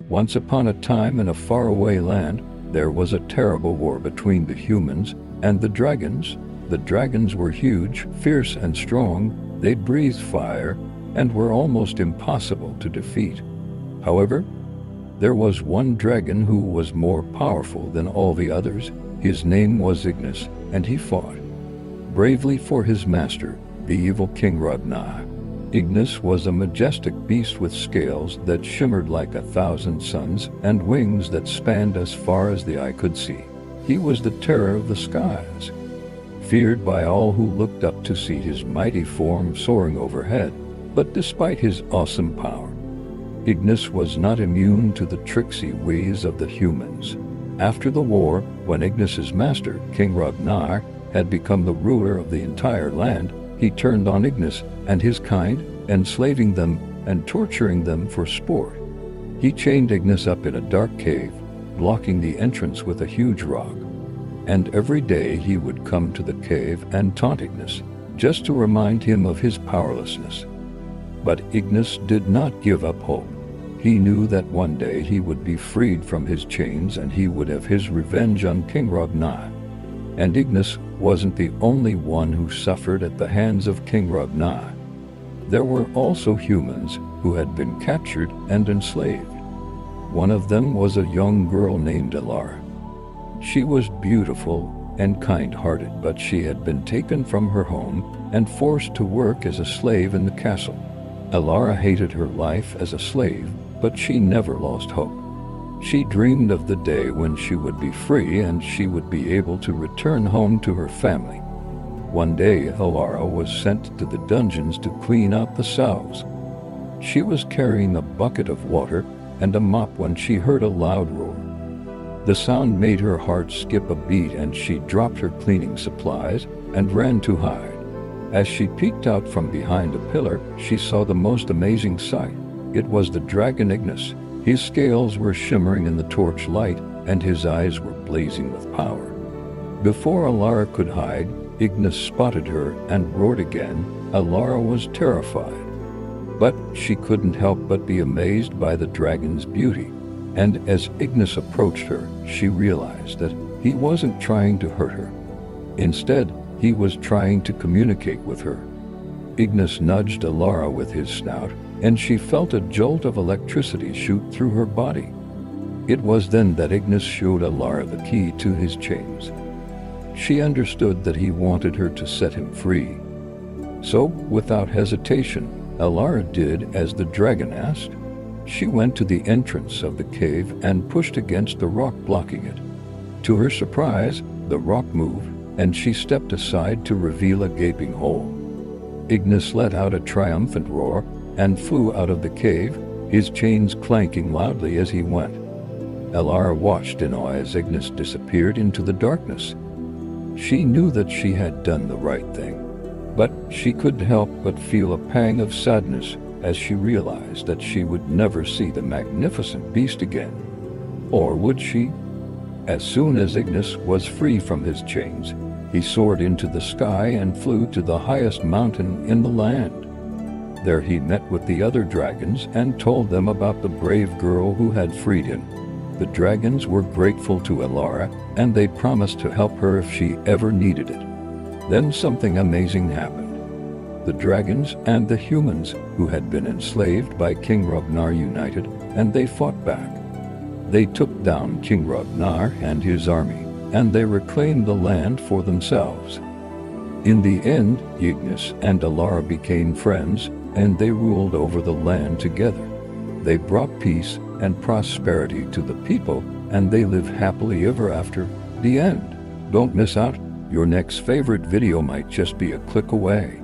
Once upon a time in a faraway land, there was a terrible war between the humans and the dragons. The dragons were huge, fierce, and strong. They breathed fire and were almost impossible to defeat. However, there was one dragon who was more powerful than all the others. His name was Ignis, and he fought bravely for his master, the evil King Ragnar. Ignis was a majestic beast with scales that shimmered like 1,000 suns and wings that spanned as far as the eye could see. He was the terror of the skies, feared by all who looked up to see his mighty form soaring overhead. But despite his awesome power, Ignis was not immune to the tricksy ways of the humans. After the war, when Ignis's master, King Ragnar, had become the ruler of the entire land, he turned on Ignis and his kind, enslaving them and torturing them for sport. He chained Ignis up in a dark cave, blocking the entrance with a huge rock. And every day he would come to the cave and taunt Ignis, just to remind him of his powerlessness. But Ignis did not give up hope. He knew that one day he would be freed from his chains and he would have his revenge on King Ragnar. And Ignis wasn't the only one who suffered at the hands of King Ragnar. There were also humans who had been captured and enslaved. One of them was a young girl named Elara. She was beautiful and kind-hearted, but she had been taken from her home and forced to work as a slave in the castle. Elara hated her life as a slave, but she never lost hope. She dreamed of the day when she would be free and she would be able to return home to her family. One day, Elara was sent to the dungeons to clean out the cells. She was carrying a bucket of water and a mop when she heard a loud roar. The sound made her heart skip a beat and she dropped her cleaning supplies and ran to hide. As she peeked out from behind a pillar, she saw the most amazing sight. It was the dragon Ignis. His scales were shimmering in the torch light and his eyes were blazing with power. Before Elara could hide, Ignis spotted her and roared again. Elara was terrified, but she couldn't help but be amazed by the dragon's beauty. And as Ignis approached her, she realized that he wasn't trying to hurt her. Instead, he was trying to communicate with her. Ignis nudged Elara with his snout, and she felt a jolt of electricity shoot through her body. It was then that Ignis showed Elara the key to his chains. She understood that he wanted her to set him free. So, without hesitation, Elara did as the dragon asked. She went to the entrance of the cave and pushed against the rock blocking it. To her surprise, the rock moved, and she stepped aside to reveal a gaping hole. Ignis let out a triumphant roar and flew out of the cave, his chains clanking loudly as he went. Elara watched in awe as Ignis disappeared into the darkness. She knew that she had done the right thing, but she couldn't help but feel a pang of sadness as she realized that she would never see the magnificent beast again. Or would she? As soon as Ignis was free from his chains, he soared into the sky and flew to the highest mountain in the land. There he met with the other dragons and told them about the brave girl who had freed him. The dragons were grateful to Elara, and they promised to help her if she ever needed it. Then something amazing happened. The dragons and the humans who had been enslaved by King Ragnar united, and they fought back. They took down King Ragnar and his army, and they reclaimed the land for themselves. In the end, Ignis and Elara became friends, and they ruled over the land together. They brought peace and prosperity to the people, and they live happily ever after. The end. Don't miss out. Your next favorite video might just be a click away.